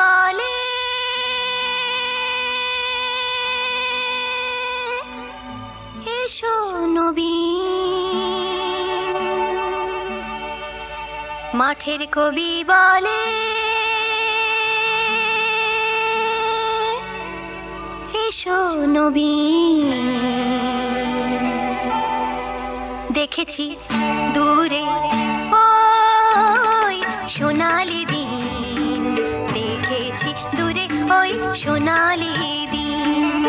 বলে এসো নবীন, মাঠের কবি বলে এসো নবীন। দেখেছি দূরে ওই সোনালি দিন, দেখেছি দূরে ওই সোনালি দিন,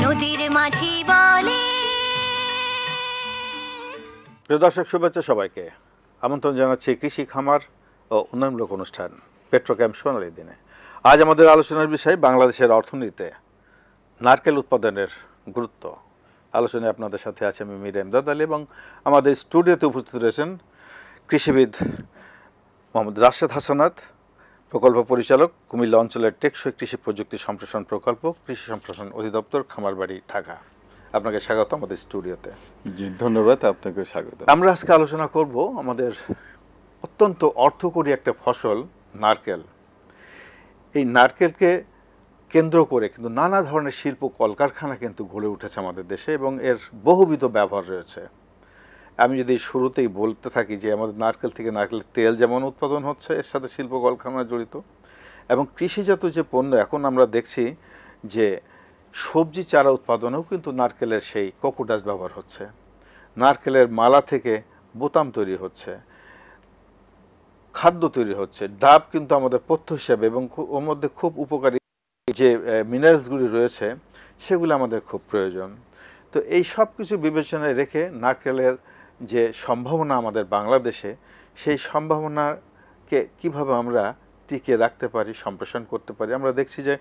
নদীর মাঝি বলে। প্রিয় দর্শক, শুভেচ্ছা সবাইকে। আমন্ত্রণ জানাচ্ছি কৃষি, খামার ও উন্নয়নমূলক অনুষ্ঠান পেট্রোক্যাম্প সোনালী দিনে। আজ আমাদের আলোচনার বিষয় বাংলাদেশের অর্থনীতিতে নারকেল উৎপাদনের গুরুত্ব। আলোচনায় আপনাদের সাথে আছে আমি মীর এমদাদ আলী এবং আমাদের স্টুডিওতে উপস্থিত রয়েছেন কৃষিবিদ মোহাম্মদ রাশেদ হাসানাত, প্রকল্প পরিচালক, কুমিল্লা অঞ্চলের টেকসই কৃষি প্রযুক্তি সম্প্রসারণ প্রকল্প, কৃষি সম্প্রসারণ অধিদপ্তর, খামারবাড়ি, ঢাকা। আপনাকে স্বাগত আমাদের স্টুডিওতে। জি, ধন্যবাদ, আপনাকে স্বাগত। আমরা আজকে আলোচনা করব আমাদের অত্যন্ত অর্থকরী একটা ফসল নারকেল। এই নারকেলকে কেন্দ্র করে কিন্তু নানা ধরনের শিল্প কলকারখানা কিন্তু গড়ে উঠেছে আমাদের দেশে এবং এর বহুবিধ ব্যবহার রয়েছে। আমি যদি শুরুতেই বলতে থাকি যে আমাদের নারকেল থেকে নারকেলের তেল যেমন উৎপাদন হচ্ছে, এর সাথে শিল্প কলকারখানা জড়িত, এবং কৃষিজাত যে পণ্য এখন আমরা দেখছি যে সবজি চারা উৎপাদনেও কিন্তু নারকেলের সেই কোকোডাস ব্যবহার হচ্ছে, নারকেলের মালা থেকে বোতাম তৈরি হচ্ছে, খাদ্য তৈরি হচ্ছে, ডাব কিন্তু আমাদের পথ্য হিসাবে এবং ওর মধ্যে খুব উপকারী যে মিনারেলসগুলি রয়েছে সেগুলো আমাদের খুব প্রয়োজন। তো এই সব কিছু বিবেচনায় রেখে নারকেলের যে সম্ভাবনা আমাদের বাংলাদেশে, সেই সম্ভাবনাকে কিভাবে আমরা টিকিয়ে রাখতে পারি, সম্প্রসারণ করতে পারি। আমরা দেখছি যে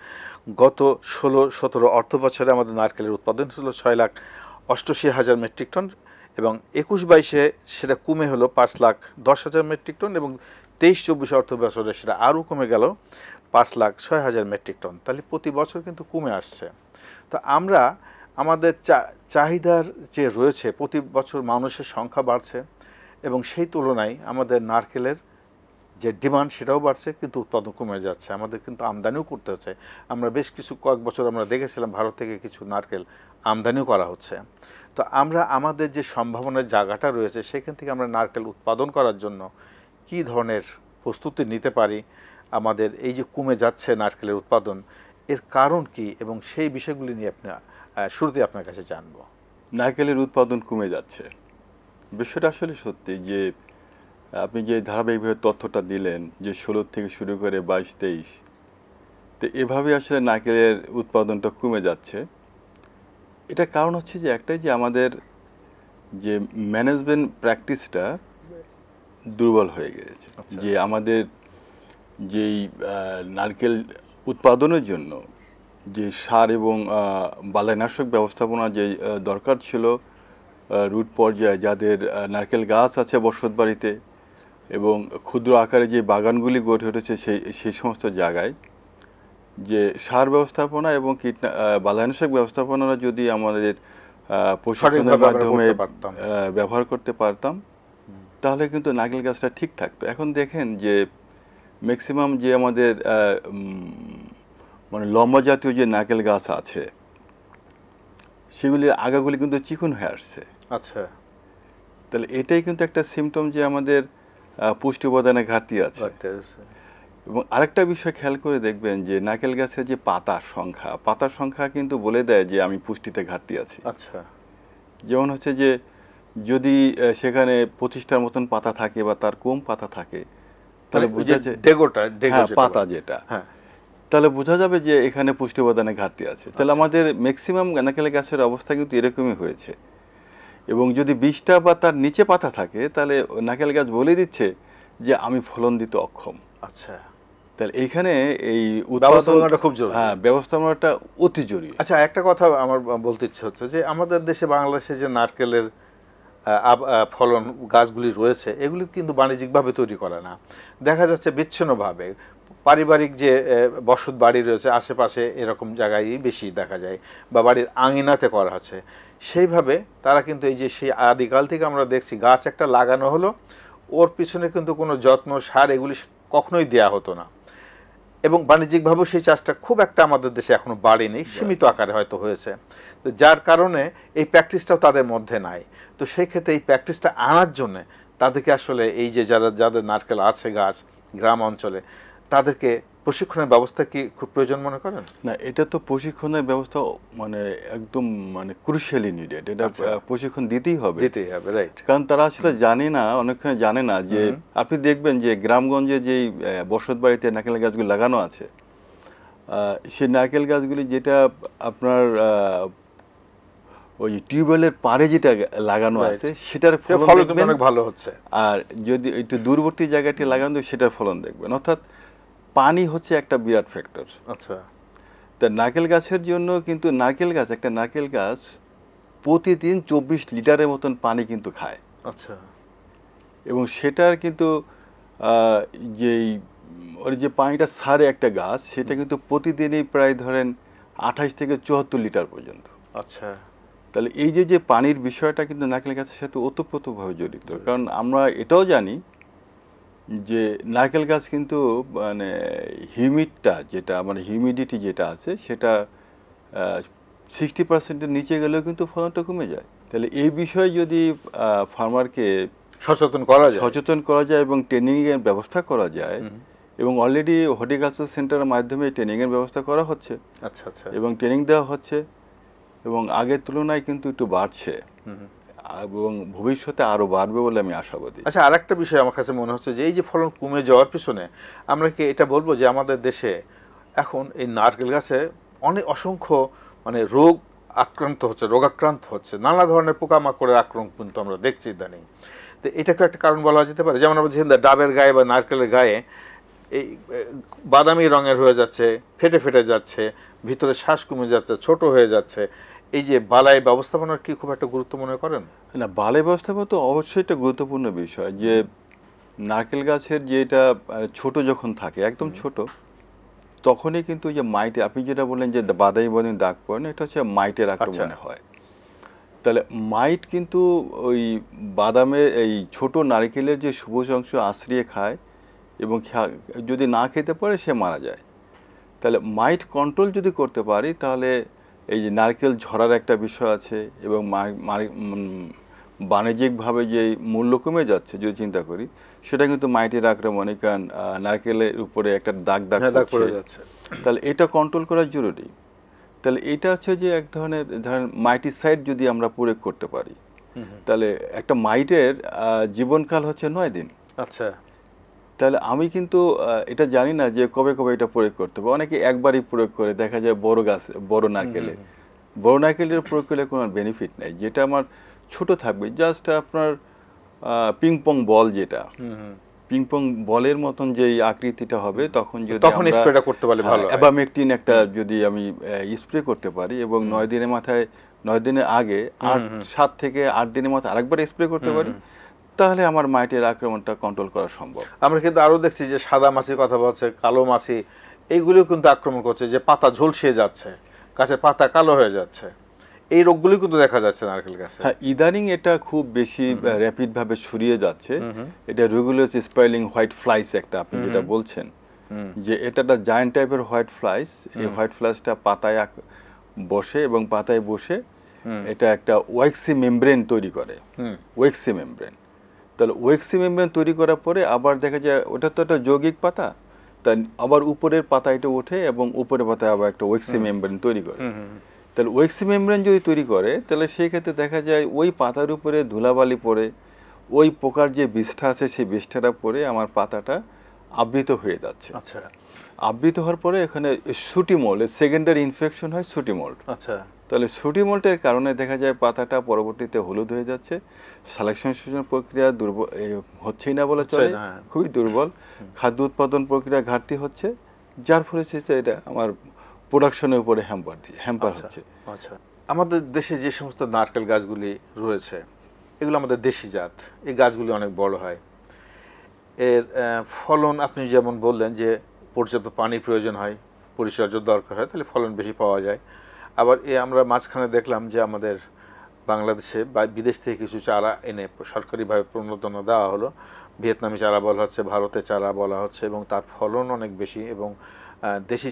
গত 16-17 অর্থ বছরে আমাদের নারকেলের উৎপাদন ছিল 6,88,000 মেট্রিক টন এবং 21-22-এ সেটা কমে হলো 5,10,000 মেট্রিক টন এবং 23-24 অর্থ বছরে সেটা আরও কমে গেল 5,06,000 মেট্রিক টন। তাহলে প্রতি বছর কিন্তু কমে আসছে। তো আমরা আমাদের চাহিদার যে রয়েছে, প্রতি বছর মানুষের সংখ্যা বাড়ছে এবং সেই তুলনায় আমাদের নারকেলের যে ডিমান্ড সেটাও বাড়ছে, কিন্তু উৎপাদন কমে যাচ্ছে। আমাদের কিন্তু আমদানিও করতে হচ্ছে। আমরা বেশ কয়েক বছর আমরা দেখেছিলাম ভারত থেকে কিছু নারকেল আমদানিও করা হচ্ছে। তো আমরা আমাদের যে সম্ভাবনার জায়গাটা রয়েছে সেখান থেকে আমরা নারকেল উৎপাদন করার জন্য কী ধরনের প্রস্তুতি নিতে পারি, আমাদের এই যে কমে যাচ্ছে নারকেলের উৎপাদন, এর কারণ কি, এবং সেই বিষয়গুলি নিয়ে শুরুতে আপনার কাছে জানব। নারকেলের উৎপাদন কমে যাচ্ছে, বিষয়টা আসলে সত্যি যে আপনি যে ধারাবাহিকভাবে তথ্যটা দিলেন যে 16 থেকে শুরু করে 22-23, তো এভাবে আসলে নারকেলের উৎপাদনটা কমে যাচ্ছে। এটার কারণ হচ্ছে যে একটাই, যে আমাদের যে ম্যানেজমেন্ট প্র্যাকটিসটা দুর্বল হয়ে গেছে। যে আমাদের যেই নারকেল উৎপাদনের জন্য যে সার এবং বালাইনাশক ব্যবস্থাপনা যে দরকার ছিল রুট পর্যায়ে, যাদের নারকেল গাছ আছে বসতবাড়িতে এবং ক্ষুদ্র আকারে যে বাগানগুলি গড়ে উঠেছে সেই সমস্ত জায়গায়, যে সার ব্যবস্থাপনা এবং বালাইনাশক ব্যবস্থাপনা যদি আমাদের প্রশিক্ষণের মাধ্যমে ব্যবহার করতে পারতাম তাহলে কিন্তু নারকেল গাছটা ঠিক থাকতো। এখন দেখেন যে ম্যাক্সিমাম যে আমাদের মানে লম্বা জাতীয় যে নারকেল গাছ আছে সেগুলির আগাগুলি কিন্তু চিকন হয়ে আসছে। আচ্ছা, তাহলে এটাই কিন্তু একটা সিমটম যে আমাদের পুষ্টি উপাদানের ঘাটতি আছে। এবং আরেকটা বিষয় খেয়াল করে দেখবেন যে নারকেল গাছের যে পাতার সংখ্যা কিন্তু বলে দেয় যে আমি পুষ্টিতে ঘাটতি আছি। আচ্ছা, যেমন হচ্ছে যে যদি সেখানে 25টার মতন পাতা থাকে বা তার কম পাতা থাকে তাহলে বোঝা যায় পাতা যেটা, তাহলে বোঝা যাবে যে এখানে পুষ্টি উপাদানের ঘাটতি আছে। তাহলে আমাদের ম্যাক্সিমাম নারকেল গাছের অবস্থা কিন্তু এরকমই হয়েছে। এবং যদি 20টা বা তার নিচে পাতা থাকে তাহলে নারকেল গাছ বলে দিচ্ছে যে আমি ফলন দিতে অক্ষম। আচ্ছা, তাহলে এইখানে এই ব্যবস্থাপনাটা খুব জরুরি। হ্যাঁ, ব্যবস্থাপনাটা অতি জরুরি। আচ্ছা, একটা কথা আমার বলতে ইচ্ছে হচ্ছে যে আমাদের দেশে, বাংলাদেশে যে নারকেলের ফলন গাছগুলি রয়েছে এগুলি কিন্তু বাণিজ্যিকভাবে তৈরি করা না, দেখা যাচ্ছে বিচ্ছিন্নভাবে পারিবারিক যে বসত বাড়ি রয়েছে আশেপাশে এরকম জায়গায় বেশি দেখা যায়, বা বাড়ির আঙিনাতে করা হচ্ছে। সেইভাবে তারা কিন্তু এই যে সেই আদিকাল থেকে আমরা দেখছি গাছ একটা লাগানো হলো, ওর পিছনে কিন্তু কোনো যত্ন, সার এগুলি কখনোই দেয়া হতো না, এবং বাণিজ্যিকভাবেও সেই চাষটা খুব একটা আমাদের দেশে এখনো বাড়েনি, সীমিত আকারে হয়তো হয়েছে। তো যার কারণে এই প্র্যাকটিসটাও তাদের মধ্যে নাই। তো সেই ক্ষেত্রে এই প্র্যাকটিসটা আনার জন্য তাদেরকে আসলে এই যে যাদের নারকেল আছে গাছ গ্রাম অঞ্চলে, তাদেরকে প্রশিক্ষণের ব্যবস্থা কি খুব প্রয়োজন মনে করেন? না, এটা তো প্রশিক্ষণের ব্যবস্থা মানে একদম মানে ক্রুশিয়ালি নিডেড। এটা প্রশিক্ষণ দিতেই হবে, রাইট। কারণ তারা আসলে জানে না, অনেকক্ষণ জানে না যে আপনি দেখবেন যে গ্রামগঞ্জে যেই বসত বাড়িতে নারকেল গাছগুলি লাগানো আছে, সেই নারকেল গাছগুলি যেটা আপনার ওই টিউবওয়েলের পাড়ে যেটা লাগানো আছে সেটার ফলন দেখবেন অনেক ভালো হচ্ছে। আর যদি একটু দূরবর্তী জায়গাটি লাগানো সেটার ফলন দেখবেন। অর্থাৎ পানি হচ্ছে একটা বিরাট ফ্যাক্টর। আচ্ছা, তা নারকেল গাছের জন্য কিন্তু একটা নারকেল গাছ প্রতিদিন 24 লিটারের মতন পানি কিন্তু খায়। আচ্ছা, এবং সেটার কিন্তু যেই ওর যে পানিটা ছাড়ে একটা গাছ, সেটা কিন্তু প্রতিদিনই প্রায় ধরেন 28 থেকে 74 লিটার পর্যন্ত। আচ্ছা, তাহলে এই যে পানির বিষয়টা কিন্তু নারকেল গাছের সাথে ওতপ্রোতভাবে জড়িত। কারণ আমরা এটাও জানি যে নারকেল গাছ কিন্তু মানে হিউমিডটা যেটা মানে হিউমিডিটি যেটা আছে সেটা 60%-এর নিচে গেলেও কিন্তু ফলনটা কমে যায়। তাহলে এই বিষয়ে যদি ফার্মারকে সচেতন করা যায় এবং ট্রেনিংয়ের ব্যবস্থা করা যায়, এবং অলরেডি হর্টিকালচার সেন্টারের মাধ্যমে ট্রেনিংয়ের ব্যবস্থা করা হচ্ছে। আচ্ছা, আচ্ছা, এবং ট্রেনিং দেওয়া হচ্ছে এবং আগের তুলনায় কিন্তু একটু বাড়ছে এবং ভবিষ্যতে আরো বাড়বে বলে আমি আশাবাদী। আচ্ছা, আরেকটা বিষয় আমার কাছে মনে হচ্ছে যে এই যে ফলন কমে যাওয়ার পিছনে আমরা কি এটা বলবো যে আমাদের দেশে এখন এই নারকেল গাছে অসংখ্য মানে রোগাক্রান্ত হচ্ছে, নানা ধরনের পোকামাকড়ের আক্রমণ কিন্তু আমরা দেখছি ইদানিং। তো এটাকে একটা কারণ বলা যেতে পারে। যেমন আমরা দেখি ডাবের গায়ে বা নারকেলের গায়ে এই বাদামি রঙের হয়ে যাচ্ছে, ফেটে ফেটে যাচ্ছে, ভিতরে শ্বাস কমে যাচ্ছে, ছোট হয়ে যাচ্ছে। এই যে বালাই ব্যবস্থাপনার কি খুব একটা গুরুত্ব মনে করেন? না, বালাই ব্যবস্থাপনা তো অবশ্যই একটা গুরুত্বপূর্ণ বিষয়। যে নারকেল গাছের যেটা ছোট যখন থাকে, একদম ছোট, তখনই কিন্তু যে মাইটে আপনি যেটা বললেন যে বাদামি বাদামি দাগ পড়ে, এটা হচ্ছে মাইটের আক্রমণে হয়। তাহলে মাইট কিন্তু ওই বাদামের এই ছোট নারকেলের যে সবুজ অংশ আশ্রিয়ে খায় এবং যদি না খেতে পারে সে মারা যায়। তাহলে মাইট কন্ট্রোল যদি করতে পারি তাহলে এই যে নারকেল ঝরার একটা বিষয় আছে এবং বাণিজ্যিকভাবে যে মূল্য কমে যাচ্ছে যদি চিন্তা করি, সেটা কিন্তু মাইটের আক্রমণে, কারণ নারকেলের উপরে একটা দাগ পড়ে যাচ্ছে। তাহলে এটা কন্ট্রোল করা জরুরি। তাহলে এটা হচ্ছে যে এক ধরনের মাইটিসাইড যদি আমরা প্রয়োগ করতে পারি, তাহলে একটা মাইটের জীবনকাল হচ্ছে 9 দিন। আচ্ছা, তাহলে আমি কিন্তু এটা জানি না যে কবে কবে এটা প্রয়োগ করতে হবে। অনেকে একবারই প্রয়োগ করে, দেখা যায় বড় নারকেলের প্রয়োগ করলে কোনো বেনিফিট নেই। যেটা আমার ছোট থাকবে, জাস্ট আপনার পিং পং বল, যেটা পিং পং বলের মতন যে আকৃতিটা হবে, তখন স্প্রেটা করতে পারলে ভালো হয়। অ্যাবামেকটিন একটা যদি আমি স্প্রে করতে পারি এবং 9 দিনের আগে 7 থেকে 8 দিনের মাথায় আরেকবার স্প্রে করতে পারি, তাহলে আমার মাইটের আক্রমণটা কন্ট্রোল করা সম্ভব। আমরা কিন্তু আরো দেখছি যে সাদা মাছির কথা বলছে, কালো মাছি, এইগুলিও কিন্তু আক্রমণ করছে, যে পাতা ঝলসিয়ে যাচ্ছে, গাছের পাতা কালো হয়ে যাচ্ছে। এই রোগগুলি কিন্তু দেখা যাচ্ছে নারকেল গাছে। হ্যাঁ, ইদানিং এটা খুব বেশি র্যাপিড ভাবে ছড়িয়ে যাচ্ছে। এটা রেগুলার স্পাইলিং হোয়াইট ফ্লাইস একটা, আপনি যেটা বলছেন যে এটা একটা জায়ান্ট টাইপের হোয়াইট ফ্লাইস। এই হোয়াইট ফ্লাইসটা পাতায় বসে এবং পাতায় বসে এটা একটা ওয়েক্সি মেমব্রেন তৈরি করে, ওয়েক্সি মেমব্রেন। তাহলে ওয়েক্সি মেমব্রেন তৈরি করার পরে আবার দেখা যায় ওটা তো একটা যৌগিক পাতা, তা আবার উপরের পাতা এটা ওঠে এবং উপরের পাতায় আবার একটা ওয়েক্সি মেমব্রেন তৈরি করে। তাহলে ওয়েক্সি মেমব্রেন যদি তৈরি করে, তাহলে সেই ক্ষেত্রে দেখা যায় ওই পাতার উপরে ধুলাবালি পড়ে, ওই পোকার যে বিষ্ঠা আছে সেই বিষ্ঠাটা পড়ে আমার পাতাটা আবৃত হয়ে যাচ্ছে। আচ্ছা, আবৃত হওয়ার পরে এখানে সুটি মোল্ড, সেকেন্ডারি ইনফেকশন হয় সুটি মোল্ড। আচ্ছা, তাহলে সুটি মোল্টের কারণে দেখা যায় পাতাটা পরবর্তীতে হলুদ হয়ে যাচ্ছে, সালেকশন প্রক্রিয়া হচ্ছেই না বলে চলে, খুবই দুর্বল, খাদ্য উৎপাদন প্রক্রিয়া ঘাটতি হচ্ছে, যার ফলে এটা আমার প্রোডাকশনের উপরে হ্যাম্পার হচ্ছে। আচ্ছা, আমাদের দেশে যে সমস্ত নারকেল গাছগুলি রয়েছে, এগুলো আমাদের দেশি জাত, এই গাছগুলি অনেক বড় হয়। এর ফলন আপনি যেমন বললেন যে পর্যাপ্ত পানির প্রয়োজন হয়, পরিচর্যার দরকার হয়, তাহলে ফলন বেশি পাওয়া যায়। আবার আমরা মাঝখানে দেখলাম যে আমাদের বাংলাদেশে বা বিদেশ থেকে কিছু চারা এনে সরকারিভাবে প্রণোদনা দেওয়া হলো, ভিয়েতনামি চারা বলা হচ্ছে, ভারতের চারা বলা হচ্ছে, এবং তার ফলন অনেক বেশি। এবং দেশি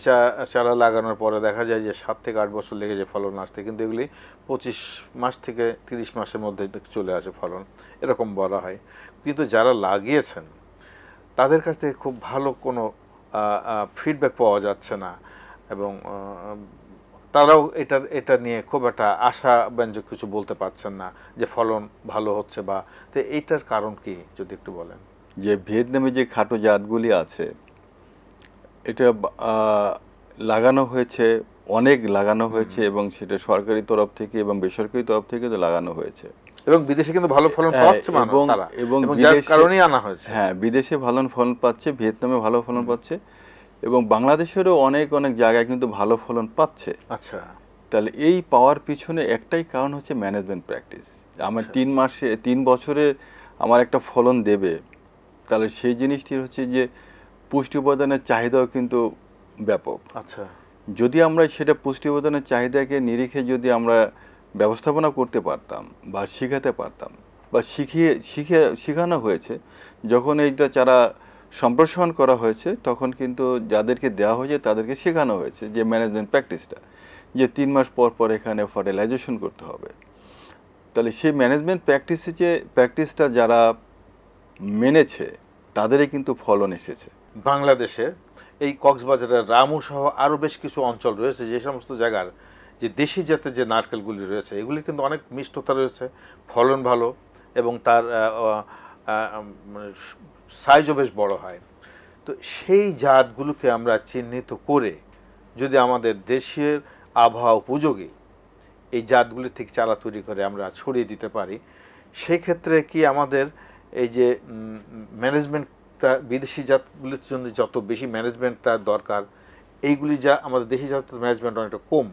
চারা লাগানোর পরে দেখা যায় যে 7 থেকে 8 বছর লেগে যায় ফলন আসতে, কিন্তু এগুলি 25 মাস থেকে 30 মাসের মধ্যে চলে আসে ফলন, এরকম বলা হয়। কিন্তু যারা লাগিয়েছেন তাদের কাছ থেকে খুব ভালো কোনো ফিডব্যাক পাওয়া যাচ্ছে না, এবং তারাও এটা নিয়ে খুব একটা আশাব্যঞ্জক কিছু বলতে পারছেন না যে ফলন ভালো হচ্ছে বা। তো এইটার কারণ কি যদি একটু বলেন? যে ভিয়েতনামে যে খাটো জাতগুলি আছে, এটা লাগানো হয়েছে, অনেক লাগানো হয়েছে, এবং সেটা সরকারি তরফ থেকে এবং বেসরকারি তরফ থেকে তো লাগানো হয়েছে, এবং বিদেশে কিন্তু ভালো ফলন পাচ্ছে মানুষ, তারা এবং যার কারণেই আনা হয়েছে। হ্যাঁ, বিদেশে ভালো ফলন পাচ্ছে, ভিয়েতনামে ভালো ফলন পাচ্ছে, এবং বাংলাদেশেরও অনেক অনেক জায়গায় কিন্তু ভালো ফলন পাচ্ছে। আচ্ছা, তাহলে এই পাওয়ার পিছনে একটাই কারণ হচ্ছে ম্যানেজমেন্ট প্র্যাকটিস। আমার 3 বছরে আমার একটা ফলন দেবে, তাহলে সেই জিনিসটি হচ্ছে যে পুষ্টি উপাদানের চাহিদাও কিন্তু ব্যাপক। আচ্ছা, যদি আমরা সেটা পুষ্টি উপাদানের চাহিদাকে নিরিখে যদি আমরা ব্যবস্থাপনা করতে পারতাম বা শিখাতে পারতাম, বা শিখানো হয়েছে, যখন এইটা চারা সম্প্রসারণ করা হয়েছে তখন কিন্তু যাদেরকে দেওয়া হয়েছে তাদেরকে শেখানো হয়েছে যে ম্যানেজমেন্ট প্র্যাকটিসটা, যে 3 মাস পর পর এখানে ফার্টিলাইজেশন করতে হবে। তাহলে সেই ম্যানেজমেন্ট প্র্যাকটিসটা যারা মেনেছে তাদেরই কিন্তু ফলন এসেছে। বাংলাদেশে এই কক্সবাজারের রামু সহ আরও বেশ কিছু অঞ্চল রয়েছে, যে সমস্ত জায়গার যে দেশি জাতের যে নারকেলগুলি রয়েছে এগুলি কিন্তু অনেক মিষ্টতা রয়েছে, ফলন ভালো, এবং তার সাইজও বেশ বড় হয়। তো সেই জাতগুলোকে আমরা চিহ্নিত করে যদি আমাদের দেশের আবহাওয়া উপযোগী এই জাতগুলি থেকে চারা তৈরি করে আমরা ছড়িয়ে দিতে পারি, সেই ক্ষেত্রে কি আমাদের এই যে ম্যানেজমেন্টটা বিদেশি জাতগুলির জন্য যত বেশি ম্যানেজমেন্টটা দরকার, এইগুলি যা আমাদের দেশি জাতের ম্যানেজমেন্ট অনেকটা কম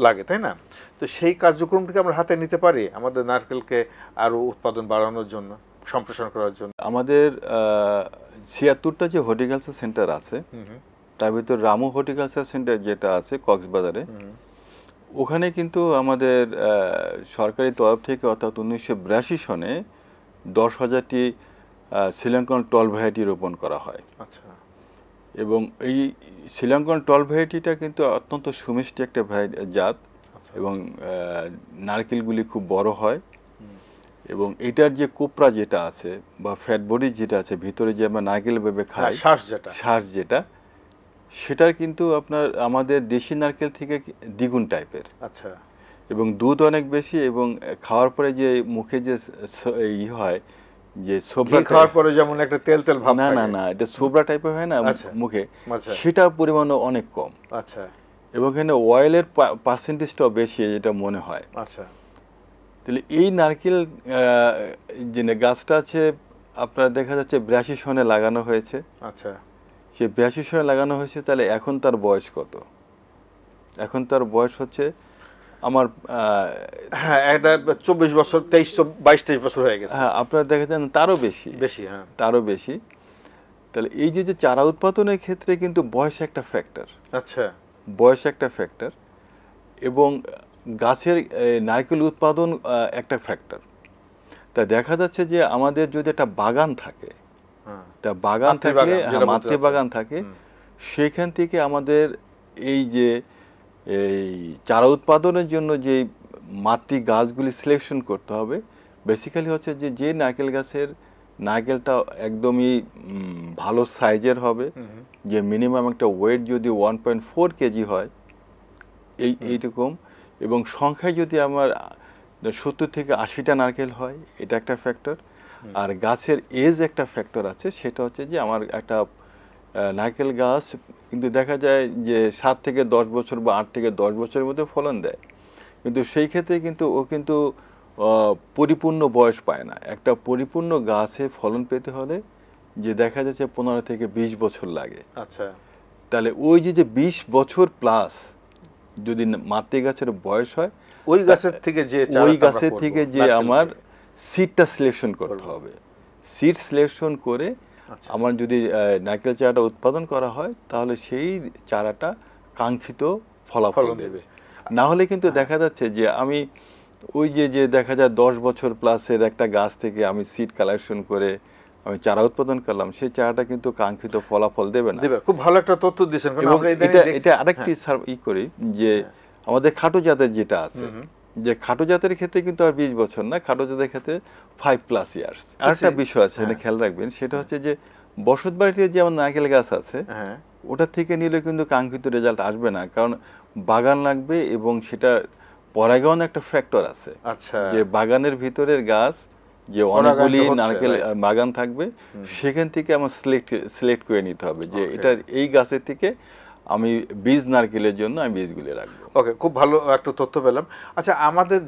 লাগে, তাই না? তো সেই কার্যক্রমটিকে আমরা হাতে নিতে পারি আমাদের নারকেলকে আরও উৎপাদন বাড়ানোর জন্য, সম্প্রসারণ করার জন্য। আমাদের 76টা যে হর্টিকালচার সেন্টার আছে, তার ভিতর রামু হর্টিকালচার সেন্টার যেটা আছে কক্সবাজারে, ওখানে কিন্তু আমাদের সরকারি তরফ থেকে অর্থাৎ 1982 সনে 10,000টি শ্রীলঙ্কান টল ভ্যারাইটি রোপণ করা হয়। আচ্ছা, এবং এই শ্রীলঙ্কান টল ভ্যারাইটিটা কিন্তু অত্যন্ত সুমিষ্টি একটা জাত, এবং নারকেলগুলি খুব বড় হয়, এবং এটার যে কোপরা যেটা আছে বা ফ্যাট বডি যেটা আছে ভিতরে, যে আমরা নারকেল ভেবে খাই, শ্বাস যেটা, সেটার কিন্তু আপনার আমাদের দেশি নারকেল থেকে দ্বিগুণ টাইপের। আচ্ছা, এবং দুধ অনেক বেশি, এবং খাওয়ার পরে যে মুখে যে হয়, যে সোবরা খাওয়ার পরে যেমন একটা তেল তেল ভাব, না এটা সোবরা টাইপের হয় না মুখে, সেটার পরিমাণও অনেক কম। আচ্ছা, এবং এখানে অয়েলের পার্সেন্টেজটাও বেশি যেটা মনে হয়। আচ্ছা, তাহলে এই নারকেল যে গাছটা আছে আপনার দেখা যাচ্ছে 82 সনে লাগানো হয়েছে। আচ্ছা, সে 82 সনে লাগানো হয়েছে, তাহলে এখন তার বয়স কত? এখন তার বয়স হচ্ছে আমার হ্যাঁ, এটা 24 বছর, 22-23 বছর হয়ে গেছে। হ্যাঁ, আপনারা দেখা যান তারও বেশি, হ্যাঁ, তারও বেশি। তাহলে এই যে চারা উৎপাদনের ক্ষেত্রে কিন্তু বয়স একটা ফ্যাক্টর। আচ্ছা, বয়স একটা ফ্যাক্টর, এবং গাছের নারকেল উৎপাদন একটা ফ্যাক্টর। তা দেখা যাচ্ছে যে আমাদের যদি একটা বাগান থাকে, তা বাগান থাকলে, মাতৃ বাগান থাকে, সেখান থেকে আমাদের এই যে এই চারা উৎপাদনের জন্য যে মাতৃ গাছগুলি সিলেকশন করতে হবে, বেসিক্যালি হচ্ছে যে নারকেল গাছের নারকেলটা একদমই ভালো সাইজের হবে, যে মিনিমাম একটা ওয়েট যদি 1.4 কেজি হয়, এইরকম, এবং সংখ্যায় যদি আমার 70 থেকে 80টা নারকেল হয়, এটা একটা ফ্যাক্টর। আর গাছের এজ একটা ফ্যাক্টর আছে, সেটা হচ্ছে যে আমার একটা নারকেল গাছ কিন্তু দেখা যায় যে 7 থেকে 10 বছর বা 8 থেকে 10 বছরের মধ্যে ফলন দেয়, কিন্তু সেই ক্ষেত্রে কিন্তু ও কিন্তু পরিপূর্ণ বয়স পায় না। একটা পরিপূর্ণ গাছে ফলন পেতে হলে যে দেখা যাচ্ছে 15 থেকে 20 বছর লাগে। আচ্ছা, তাহলে ওই যে 20 বছর প্লাস যদি মাতৃ গাছের বয়স হয়, ওই গাছের থেকে যে আমার সিডটা সিলেকশন করতে হবে। সিড সিলেকশন করে আমার যদি নারকেল চারাটা উৎপাদন করা হয়, তাহলে সেই চারাটা কাঙ্ক্ষিত ফলাফল দেবে। না হলে কিন্তু দেখা যাচ্ছে যে আমি ওই যে দেখা যায় 10 বছর প্লাসের একটা গাছ থেকে আমি সিড কালেকশন করে আমি চারা উৎপাদন করলাম, সেই চারাটা কিন্তু কাঙ্ক্ষিত ফলাফল দেবে না। খুব ভালো একটা তথ্য দিয়েছেন, কারণ এবং আমরা ইদানিং এটা দেখছি- এটা আরেকটি করি যে আমাদের খাটো জাতের যেটা আছে, যে খাটো জাতের ক্ষেত্রে কিন্তু আর 20 বছর না, খাটো জাতের ক্ষেত্রে 5+ ইয়ার্স। আরেকটা বিষয় আছে এখানে খেয়াল রাখবেন, সেটা হচ্ছে যে বসত বাড়িতে যেমন নারকেল গাছ আছে, হ্যাঁ ওটা থেকে নিলে কিন্তু কাঙ্ক্ষিত রেজাল্ট আসবে না, কারণ বাগান লাগবে এবং সেটা পরাগায়ন একটা ফ্যাক্টর আছে। আচ্ছা, যে বাগানের ভিতরের গাছ যে পরাগায়নটা অনেকগুলি হচ্ছে, নারকেল right. বাগান থাকবে, সেখান থেকে আমার সিলেক্ট করে নিতে হবে যে Okay. এটা এই গাছের থেকে আমি বীজ নারকেলের জন্য আমি বীজগুলি রাখবো। ওকে, খুব ভালো একটা তথ্য পেলাম। আচ্ছা, আমাদের